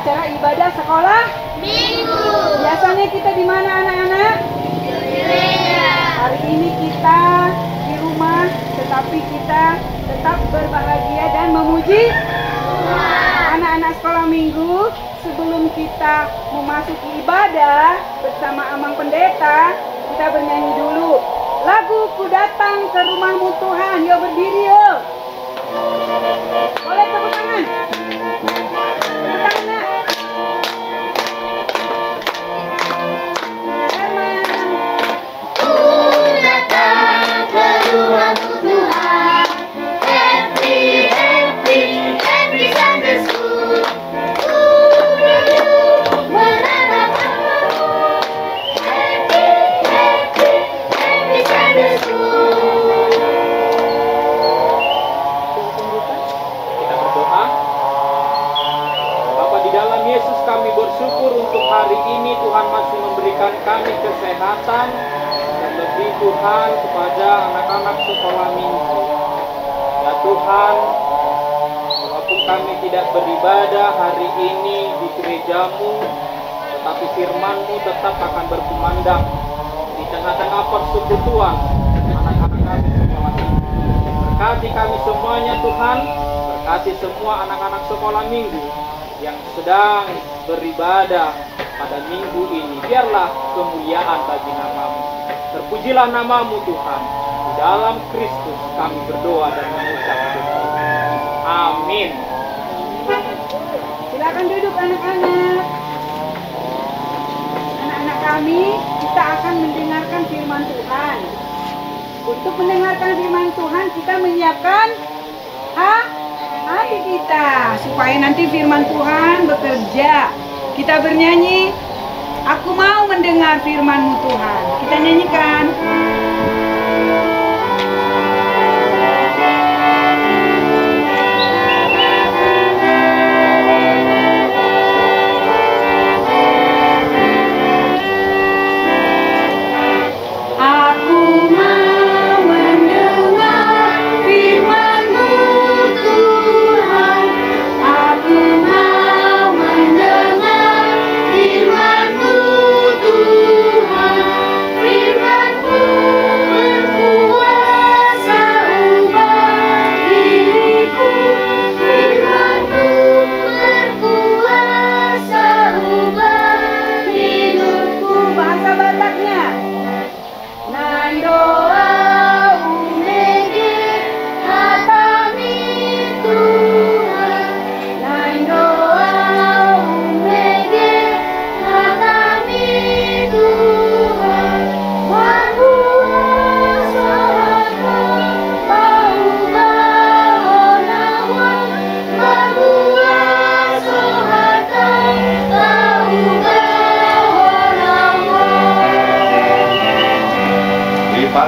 acara ibadah sekolah minggu. Biasanya kita di mana anak-anak? Gereja. Hari ini kita di rumah, tetapi kita tetap berbahagia dan memuji Tuhan. Anak-anak sekolah minggu, sebelum kita memasuki ibadah bersama Amang Pendeta, kita bernyanyi dulu lagu Ku Datang ke Rumahmu Tuhan. Yuk berdiri yuk. Boleh tepuk tangan. Tepuk tangan nak. Ku datang ke rumahmu Tuhan. Happy, happy, happy Sunday School. Ku duduk menatap namamu. Happy, happy, happy Sunday School. Kita berdoa. Bapa di dalam Yesus, kami bersyukur untuk hari ini Tuhan masih memberikan kami kesehatan, dan lebih Tuhan kepada anak-anak sekolah minggu. Ya Tuhan, walaupun kami tidak beribadah hari ini di gerejamu, tetapi firman-Mu tetap akan berkumandang di tengah-tengah persekutuan anak-anak kami sekolah minggu. Berkati kami semuanya Tuhan, berkati semua anak-anak sekolah minggu yang sedang beribadah pada minggu ini. Biarlah kemuliaan bagi nama-Mu. Terpujilah nama-Mu Tuhan. Di dalam Kristus kami berdoa dan mengucap syukur. Amin. Silakan duduk anak-anak. Anak-anak kami, kita akan mendengarkan firman Tuhan. Untuk mendengarkan firman Tuhan, kita menyiapkan hati kita supaya nanti firman Tuhan bekerja. Kita bernyanyi, aku mau mendengar firman-Mu Tuhan. Kita nyanyikan.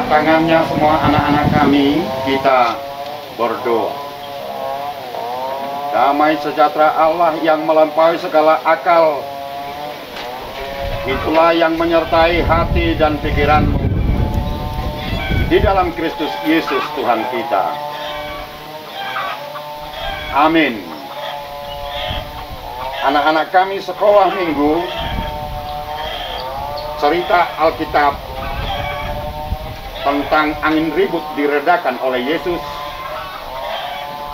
Tangannya semua anak-anak kami, kita berdoa. Damai sejahtera Allah yang melampaui segala akal, itulah yang menyertai hati dan pikiranmu di dalam Kristus Yesus Tuhan kita. Amin. Anak-anak kami sekolah minggu, cerita Alkitab tentang angin ribut diredakan oleh Yesus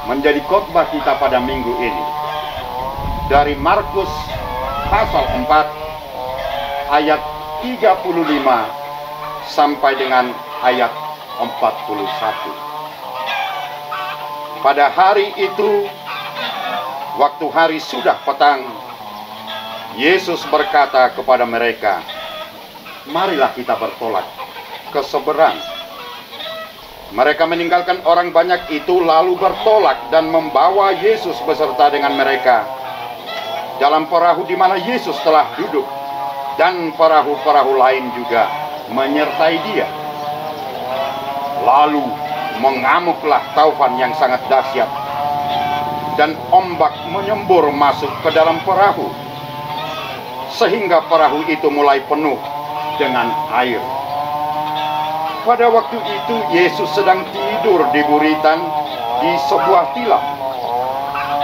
menjadi khotbah kita pada minggu ini. Dari Markus pasal 4 ayat 35 sampai dengan ayat 41. Pada hari itu, waktu hari sudah petang, Yesus berkata kepada mereka, marilah kita bertolak ke seberang. Mereka meninggalkan orang banyak itu lalu bertolak dan membawa Yesus beserta dengan mereka dalam perahu di mana Yesus telah duduk, dan perahu-perahu lain juga menyertai dia. Lalu mengamuklah taufan yang sangat dahsyat, dan ombak menyembur masuk ke dalam perahu, sehingga perahu itu mulai penuh dengan air. Pada waktu itu Yesus sedang tidur di buritan di sebuah tilam.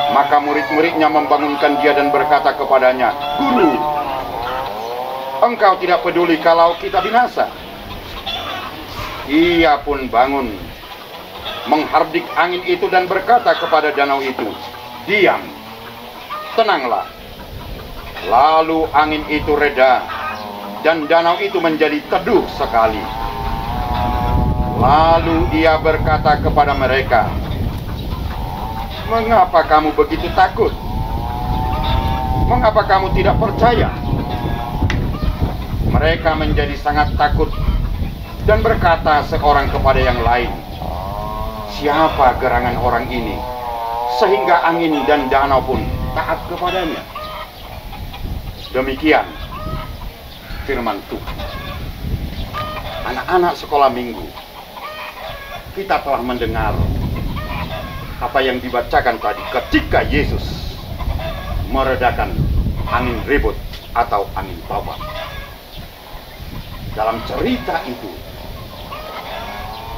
Maka murid-muridnya membangunkan dia dan berkata kepadanya, "Guru, engkau tidak peduli kalau kita binasa?" Ia pun bangun, menghardik angin itu dan berkata kepada danau itu, "Diam, tenanglah." Lalu angin itu reda dan danau itu menjadi teduh sekali. Lalu ia berkata kepada mereka, "Mengapa kamu begitu takut? Mengapa kamu tidak percaya?" Mereka menjadi sangat takut dan berkata seorang kepada yang lain, "Siapa gerangan orang ini sehingga angin dan danau pun taat kepadanya?" Demikian firman Tuhan. Anak-anak sekolah minggu, kita telah mendengar apa yang dibacakan tadi ketika Yesus meredakan angin ribut atau angin topan. Dalam cerita itu,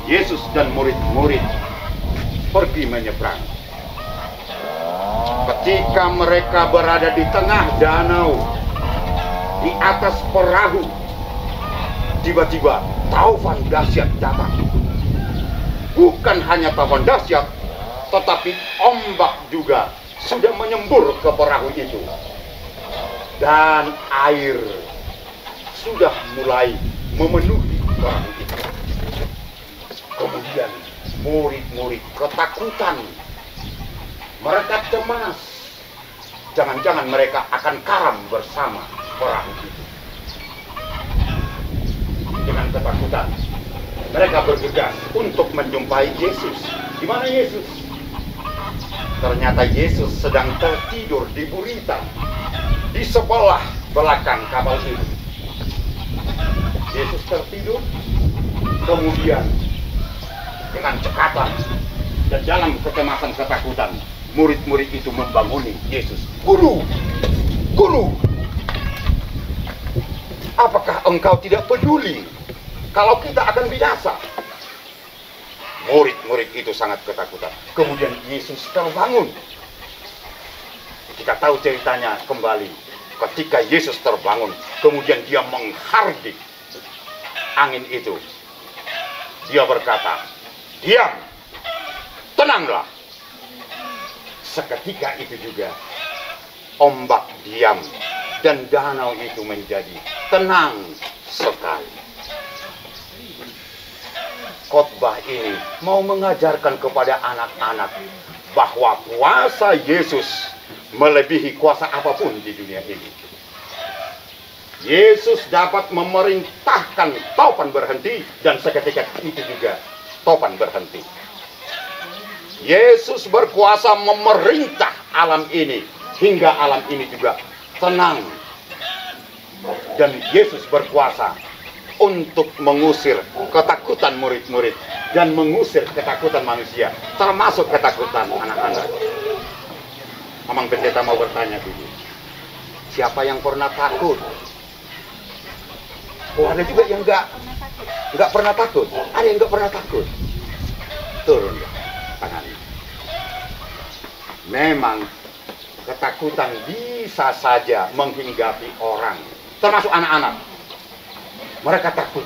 Yesus dan murid-murid pergi menyeberang. Ketika mereka berada di tengah danau, di atas perahu, tiba-tiba taufan dahsyat datang. Bukan hanya taufan dahsyat, tetapi ombak juga sudah menyembur ke perahu itu. Dan air sudah mulai memenuhi perahu itu. Kemudian murid-murid ketakutan. Mereka cemas. Jangan-jangan mereka akan karam bersama perahu itu. Dengan ketakutan, mereka bergegas untuk menjumpai Yesus. Di mana Yesus? Ternyata Yesus sedang tertidur di gurita di sebelah belakang kapal itu. Yesus tertidur, kemudian dengan cekatan dan dalam kecemasan ketakutan, murid-murid itu membanguni Yesus. "Guru, guru, apakah engkau tidak peduli kalau kita akan binasa?" Murid-murid itu sangat ketakutan. Kemudian Yesus terbangun. Kita tahu ceritanya kembali. Ketika Yesus terbangun, kemudian dia menghardik angin itu. Dia berkata, "Diam, tenanglah." Seketika itu juga ombak diam dan danau itu menjadi tenang sekali. Khotbah ini mau mengajarkan kepada anak-anak bahwa kuasa Yesus melebihi kuasa apapun di dunia ini. Yesus dapat memerintahkan topan berhenti dan seketika itu juga topan berhenti. Yesus berkuasa memerintah alam ini hingga alam ini juga tenang. Dan Yesus berkuasa untuk mengusir ketakutan murid-murid dan mengusir ketakutan manusia, termasuk ketakutan anak-anak. Mamang Pendeta mau bertanya dulu, siapa yang pernah takut? Oh, ada juga yang nggak pernah takut. Ada yang nggak pernah takut. Turun tangan. Memang ketakutan bisa saja menghinggapi orang, termasuk anak-anak. Mereka takut.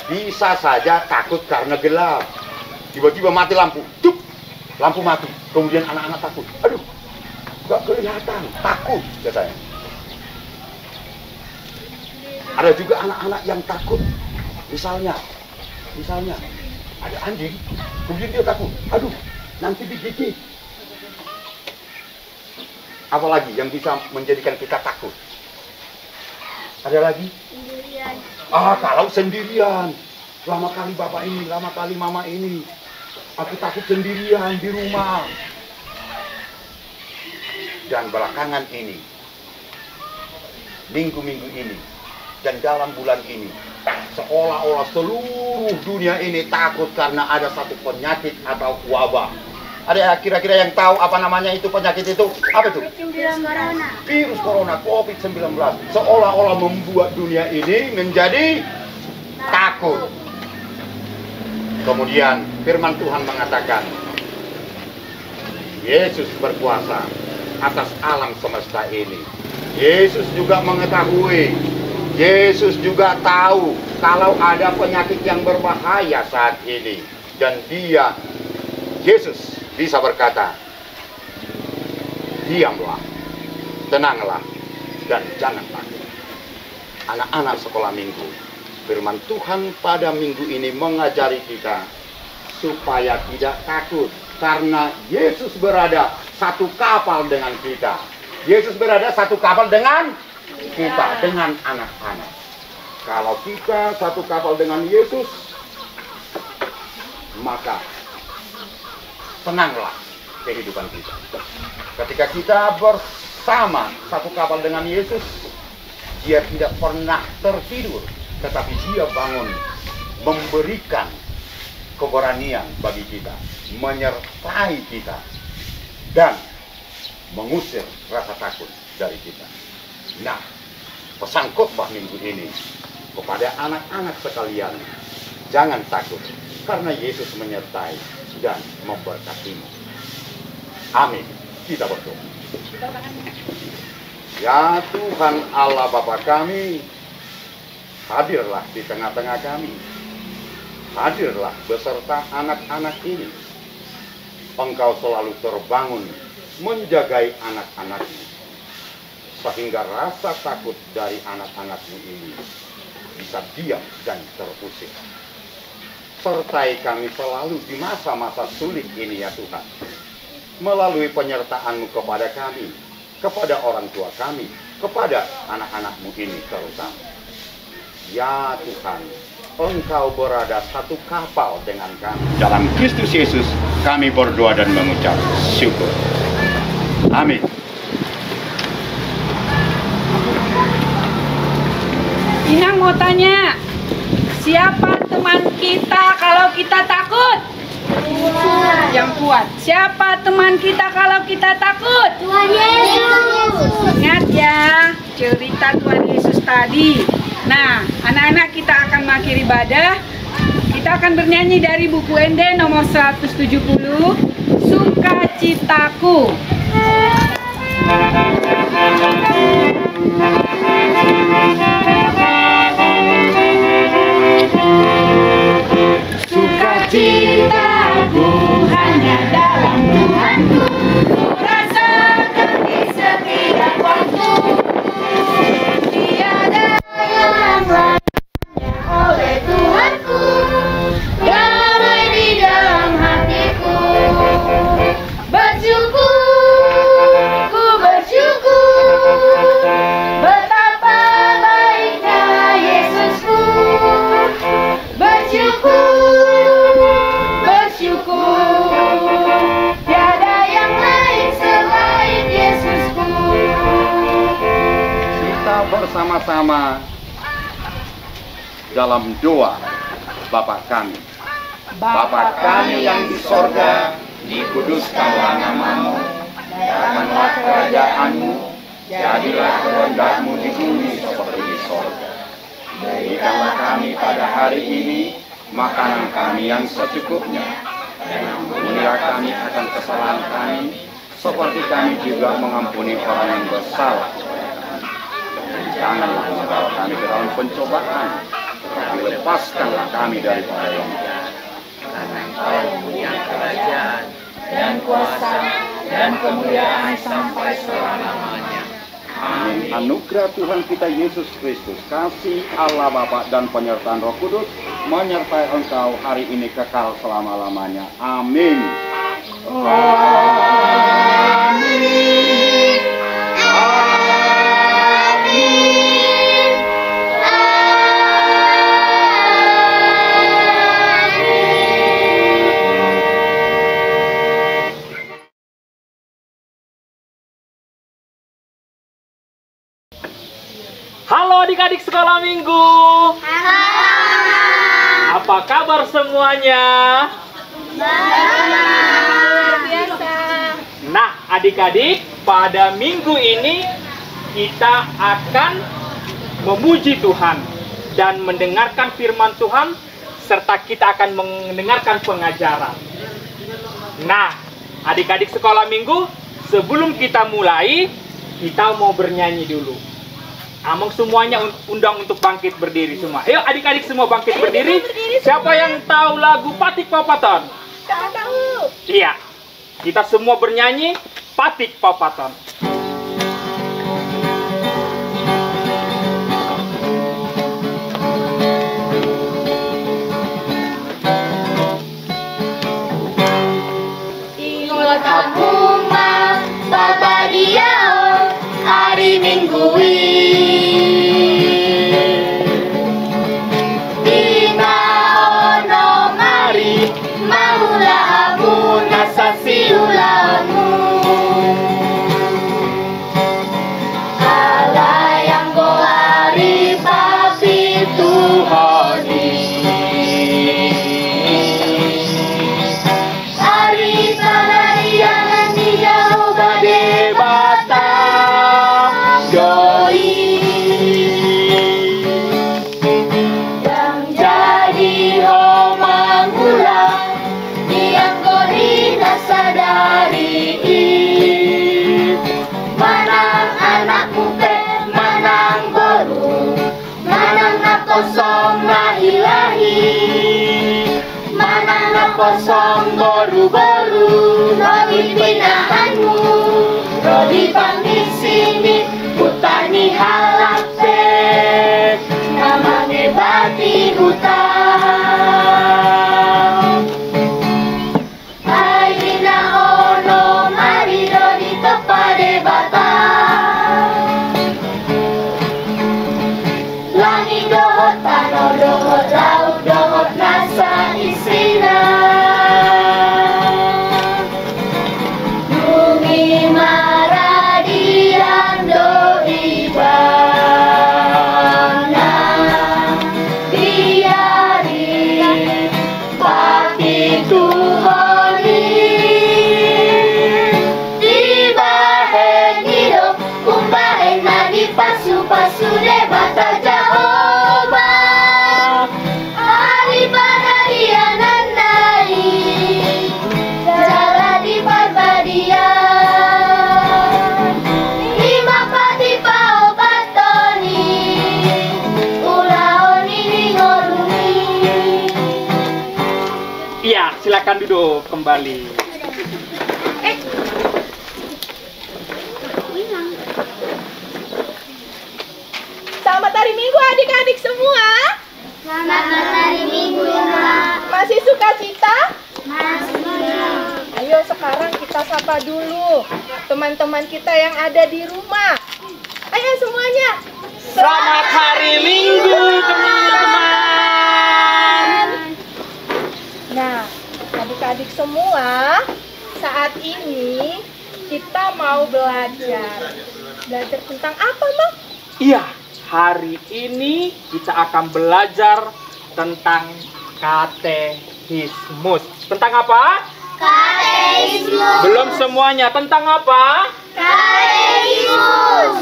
Bisa saja takut karena gelap. Tiba-tiba mati lampu. Dup, lampu mati. Kemudian anak-anak takut. Aduh, nggak kelihatan. Takut katanya. Ada juga anak-anak yang takut. Misalnya ada anjing. Kemudian dia takut. Aduh, nanti digigit. Apalagi yang bisa menjadikan kita takut? Ada lagi? Sendirian. Kalau sendirian. Lama kali bapak ini, lama kali mama ini. Aku takut sendirian di rumah. Dan belakangan ini, minggu-minggu ini, dan dalam bulan ini, seolah-olah seluruh dunia ini takut karena ada satu penyakit atau wabah. Ada kira-kira yang tahu apa namanya itu penyakit itu? Apa itu? Virus corona, COVID-19. Seolah-olah membuat dunia ini menjadi takut. Kemudian firman Tuhan mengatakan, Yesus berkuasa atas alam semesta ini. Yesus juga mengetahui, Yesus juga tahu kalau ada penyakit yang berbahaya saat ini. Dan Yesus bisa berkata, diamlah, tenanglah, dan jangan takut. Anak-anak sekolah minggu, firman Tuhan pada minggu ini mengajari kita supaya tidak takut. Karena Yesus berada satu kapal dengan kita. Yesus berada satu kapal dengan kita, dengan anak-anak. Kalau kita satu kapal dengan Yesus, maka tenanglah kehidupan kita. Ketika kita bersama satu kapal dengan Yesus, dia tidak pernah tertidur, tetapi dia bangun memberikan keberanian bagi kita, menyertai kita, dan mengusir rasa takut dari kita. Nah, pesan khotbah minggu ini kepada anak-anak sekalian, jangan takut, karena Yesus menyertai dan memberkatimu. Amin. Kita berdoa. Ya Tuhan Allah Bapa kami, hadirlah di tengah-tengah kami. Hadirlah beserta anak-anak ini. Engkau selalu terbangun menjagai anak-anakmu, sehingga rasa takut dari anak-anakmu ini bisa diam dan terusir. Sertai kami selalu di masa-masa sulit ini ya Tuhan, melalui penyertaan-Mu kepada kami, kepada orang tua kami, kepada anak-anak-Mu ini terutama. Ya Tuhan, Engkau berada satu kapal dengan kami. Dalam Kristus Yesus kami berdoa dan mengucap syukur. Amin. Inang mau tanya, siapa teman kita kalau kita takut? Tuhan. Yang kuat. Siapa teman kita kalau kita takut? Tuhan Yesus. Ingat ya cerita Tuhan Yesus tadi. Nah, anak-anak, kita akan mengakhiri ibadah. Kita akan bernyanyi dari buku Ende nomor 170, Sukacitaku. Sukacitaku hanya dalam Tuhanku, ku rasakan di setiap waktu. Tiada yang lainnya oleh Tuhanku, damai di dalam hatiku. Bersyukur, ku bersyukur, betapa baiknya Yesusku. Bersyukur, bersyukur, tiada yang lain selain Yesusku. Kita bersama-sama dalam doa Bapa kami. Bapa kami yang di sorga, dikuduskanlah namamu, datanglah kerajaanmu, jadilah kehendakmu di bumi seperti di sorga. Berikanlah kami pada hari ini makanan kami yang secukupnya, dan ampunilah kami akan kesalahan kami, seperti kami juga mengampuni orang yang bersalah kepada kami. Dan janganlah membawa kami ke dalam pencobaan, tetapi lepaskanlah kami daripada yang jahat. Karena Engkau mempunyai kerajaan dan kuasa dan kemuliaan sampai selama-lamanya. Amin. Anugerah Tuhan kita Yesus Kristus, kasih Allah Bapa dan penyertaan Roh Kudus menyertai engkau hari ini kekal selama-lamanya. Amin. Amin. Halo adik-adik sekolah minggu. Apa kabar semuanya? Nah, adik-adik, pada minggu ini kita akan memuji Tuhan dan mendengarkan firman Tuhan, serta kita akan mendengarkan pengajaran. Nah, adik-adik sekolah minggu, sebelum kita mulai, kita mau bernyanyi dulu. Among semuanya undang untuk bangkit berdiri semua. Ayo adik-adik semua bangkit berdiri. Siapa yang tahu lagu Patik Paupatan? Tahu. Iya, kita semua bernyanyi Patik Paupatan. Rumah Bapak dia hari Minggu Dina ono mari maula abu nasasi ulamu Allah yang goari papi Tuhani kosong baru-baru Rodi pinahanmu Rodi pangis sini Hutani halape Namanya bati hutang Hai dina ono mari Rodi tepade batang Langi dohot tano dohot laut dohot nasa isina Pasu de bata jahoba Hari pada dia nandai Jala di Barbadian Lima pati pao batoni Ulaoni di ngoruni. Iya, silakan duduk kembali. Selamat hari Minggu adik-adik semua. Selamat hari Minggu ya. Masih sukacita? Masih. Ayo sekarang kita sapa dulu teman-teman kita yang ada di rumah. Ayo semuanya. Selamat hari Minggu teman-teman. Nah, adik-adik semua, saat ini kita mau belajar. Belajar tentang apa, Mak? Iya, hari ini kita akan belajar tentang katekismus. Tentang apa? Katekismus. Belum semuanya. Tentang apa? Katekismus.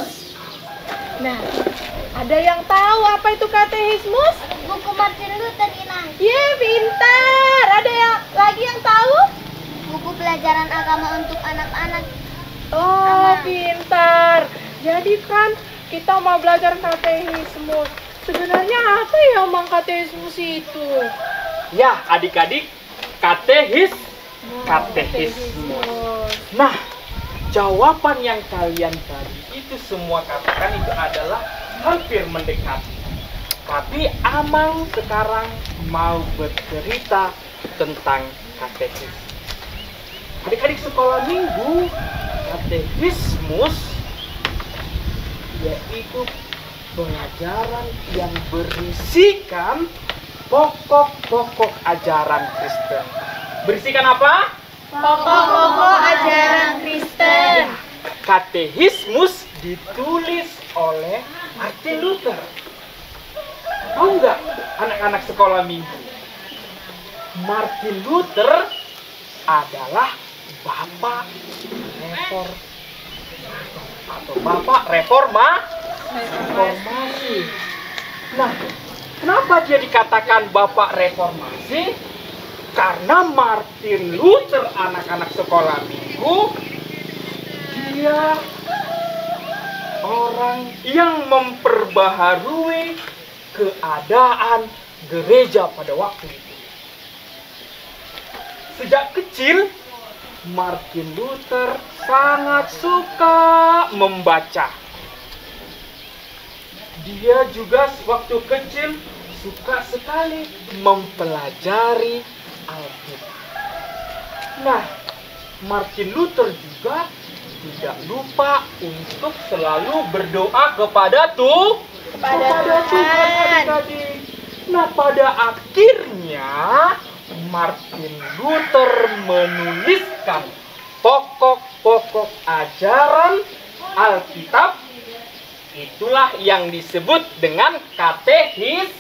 Nah, ada yang tahu apa itu katekismus? Buku Martin Luther Inang. Ye, pintar. Ada yang lagi yang tahu? Buku pelajaran agama untuk anak-anak. Oh, pintar. Jadi kan kita mau belajar katekismus. Sebenarnya apa ya Mang katekismus itu? Ya, adik-adik, katekismus. Nah, jawaban yang kalian tadi itu semua katakan itu adalah hampir mendekati. Tapi Amang sekarang mau bercerita tentang katekismus. Adik-adik sekolah minggu, katekismus yaitu pelajaran yang berisikan pokok-pokok ajaran Kristen. Berisikan apa? Pokok-pokok ajaran Kristen. Katekismus ditulis oleh Martin Luther. Tahu nggak anak-anak sekolah minggu? Martin Luther adalah bapak reformasi. Nah, kenapa dia dikatakan bapak reformasi? Karena Martin Luther anak-anak sekolah minggu, dia orang yang memperbaharui keadaan gereja pada waktu itu. Sejak kecil, Martin Luther sangat suka membaca. Dia juga waktu kecil suka sekali mempelajari Alkitab. Nah, Martin Luther juga tidak lupa untuk selalu berdoa kepada Tuhan. Adik-adik. Nah, pada akhirnya Martin Luther menuliskan pokok-pokok ajaran Alkitab. Itulah yang disebut dengan katekismus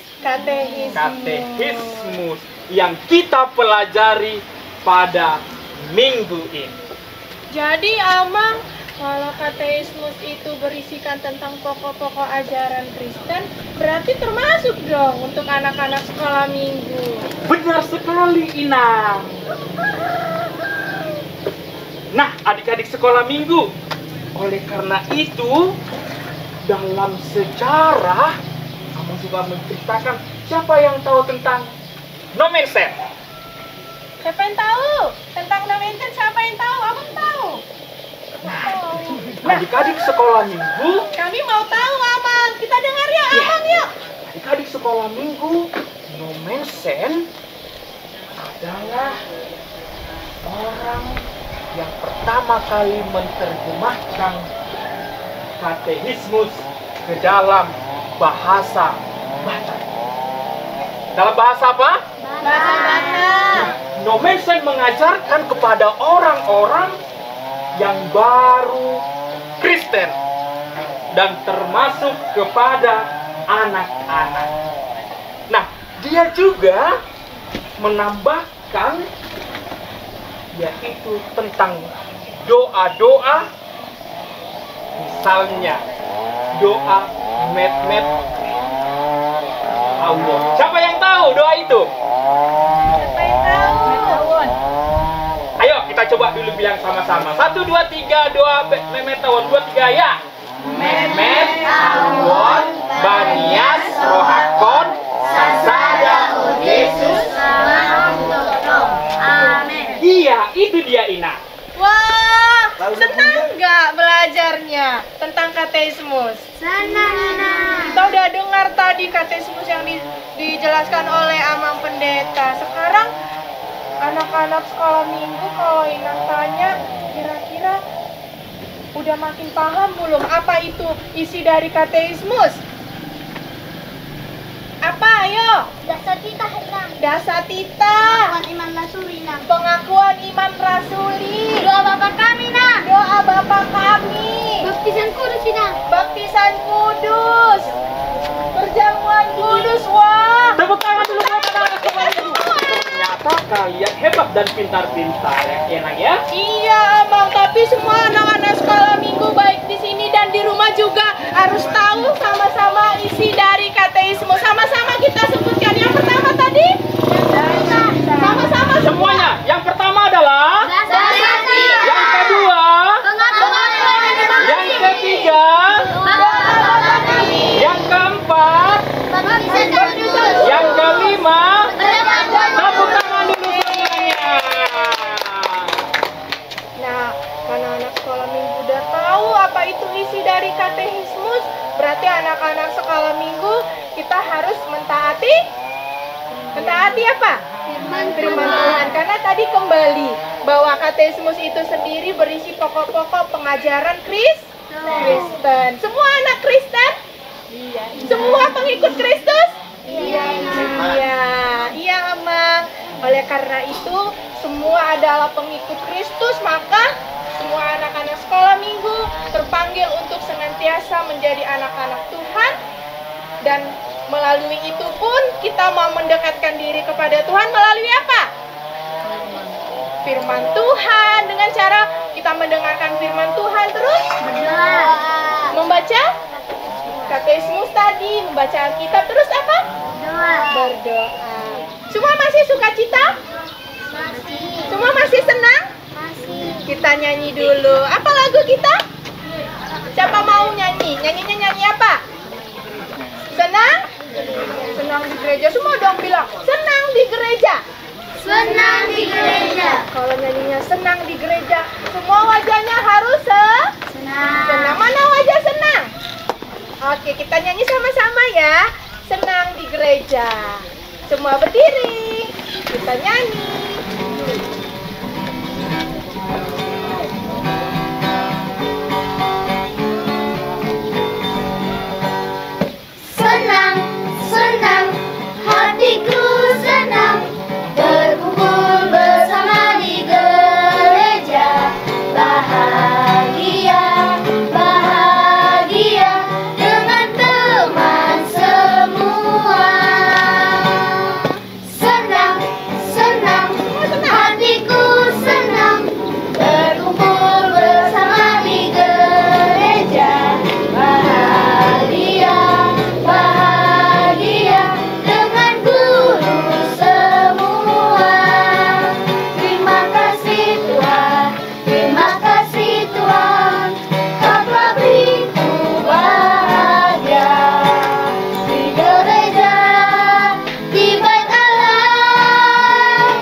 yang kita pelajari pada minggu ini. Jadi Amang, kalau katekismus itu berisikan tentang pokok-pokok ajaran Kristen, berarti termasuk dong untuk anak-anak sekolah minggu. Benar sekali, Inang. Nah, adik-adik sekolah minggu, oleh karena itu, dalam sejarah, kamu juga menceritakan siapa yang tahu tentang Nomensen? Siapa yang tahu? Tentang Nomensen siapa yang tahu? Abang tahu. Adik-adik sekolah minggu, Kami mau tahu Amang. Kita dengar ya Amang yuk. adik-adik sekolah minggu, Nomensen adalah orang yang pertama kali menerjemahkan katekismus ke dalam bahasa Batak. Dalam bahasa apa? Bahasa Batak. Nomensen mengajarkan kepada orang-orang yang baru Kristen dan termasuk kepada anak-anak. Nah, dia juga menambahkan yaitu tentang doa-doa, misalnya doa met-met Allah. Siapa yang tahu doa itu? Siapa yang tahu? Ayo kita coba dulu bilang sama-sama. 1, 2, 3 doa met-met tawon. 2, 3 ya. Met-met tawon banias rohakon sasada Yesus. Amin. Iya, itu dia Ina. Wah, senang nggak belajarnya tentang katekismus? Senang. Kita udah dengar tadi katekismus yang dijelaskan oleh Amang Pendeta. Sekarang anak-anak sekolah minggu kalau Inang tanya, kira-kira udah makin paham belum apa itu isi dari katekismus? Apa ayo? Dasar kita hilang. Dasar tita, Pengakuan iman rasuli nang. pengakuan iman rasuli, Doa Bapa kami nang. doa Bapa kami, Baptisan kudus nang. baptisan kudus, perjamuan kudus. Wah, Tepuk tangan dulu buat anak-anak sekolah minggu. Ternyata kalian hebat dan pintar-pintar ya, Enang ya. iya Abang, tapi semua anak-anak sekolah minggu baik di sini dan di rumah juga harus tahu sama-sama isi dari katekismus. Sama-sama kita sebutkan. Yang pertama tadi? Sama-sama Semuanya. Yang pertama adalah, Dasar kita. yang kedua, Pengakuan iman yang ketiga, Bapa kami. yang keempat, Baptisan kudus. yang kelima. Perjamuan Tepuk tangan dulu semuanya. Nah, karena anak sekolah minggu udah tahu apa itu isi dari katekismus, berarti anak-anak sekolah minggu kita harus mentaati apa? Firman Tuhan. Karena tadi kembali bahwa katekismus itu sendiri berisi pokok-pokok pengajaran Kristen. Semua anak Kristen? Iya. Semua pengikut Kristus? Iya, Amang. Oleh karena itu, semua adalah pengikut Kristus, maka semua anak-anak sekolah minggu terpanggil untuk senantiasa menjadi anak-anak Tuhan. Dan melalui itu pun kita mau mendekatkan diri kepada Tuhan melalui apa? Firman Tuhan. Dengan cara kita mendengarkan firman Tuhan, terus membaca katekismus tadi, membaca Alkitab, terus apa? Berdoa. Semua masih sukacita? kita nyanyi dulu. Apa lagu kita? Siapa mau nyanyi? Nyanyinya nyanyi apa? Senang? Senang di gereja. Semua dong bilang, senang di gereja. Senang di gereja. Kalau nyanyinya senang di gereja, semua wajahnya harus senang. Mana wajah senang? Oke, kita nyanyi sama-sama ya. Senang di gereja. Semua berdiri. Kita nyanyi. Senang, senang, hatiku senang, berkumpul bersama di gereja. Bahagia, bahagia dengan teman semua. Senang, senang, hatiku senang, berkumpul bersama di gereja. Bahagia, bahagia dengan guru semua. Terima kasih Tuhan, terima kasih Tuhan, Kau telah beriku bahagia di gereja, di bait Allah.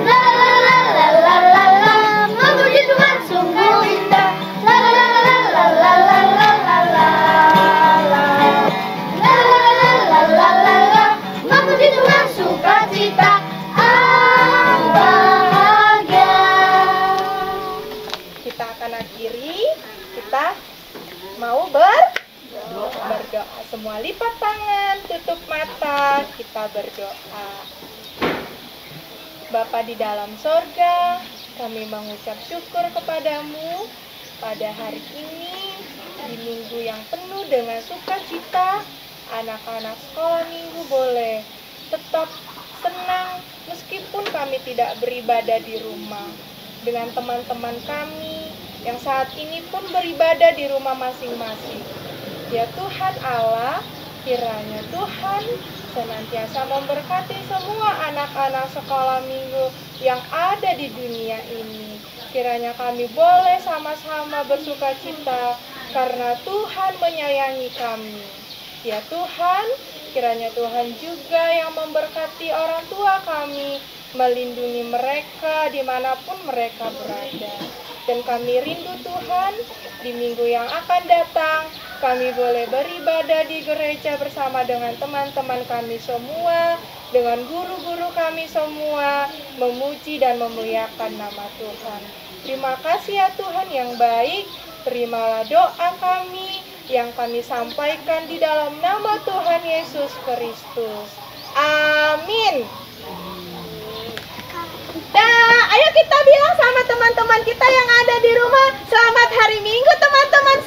La la la la la la, memuji Tuhan sungguh indah. La la la la la la la la la la. La la la la la, memuji Tuhan sukacita, bahagia. Kita akan akhiri. Kita mau berdoa. Semua lipat tangan, tutup mata, kita berdoa. Bapa di dalam sorga, kami mengucap syukur kepadamu pada hari ini, di minggu yang penuh dengan sukacita. Anak-anak sekolah minggu boleh tetap senang meskipun kami tidak beribadah di rumah. Dengan teman-teman kami yang saat ini pun beribadah di rumah masing-masing. Ya Tuhan Allah, kiranya Tuhan senantiasa memberkati semua anak-anak sekolah minggu yang ada di dunia ini. Kiranya kami boleh sama-sama bersukacita karena Tuhan menyayangi kami. Ya Tuhan, kiranya Tuhan juga yang memberkati orang tua kami, melindungi mereka dimanapun mereka berada. Dan kami rindu Tuhan, di minggu yang akan datang, kami boleh beribadah di gereja bersama dengan teman-teman kami semua, dengan guru-guru kami semua, memuji dan memuliakan nama Tuhan. Terima kasih ya Tuhan yang baik, terimalah doa kami yang kami sampaikan di dalam nama Tuhan Yesus Kristus. Amin. Ayo kita bilang sama teman-teman kita yang ada di rumah, selamat hari Minggu teman-teman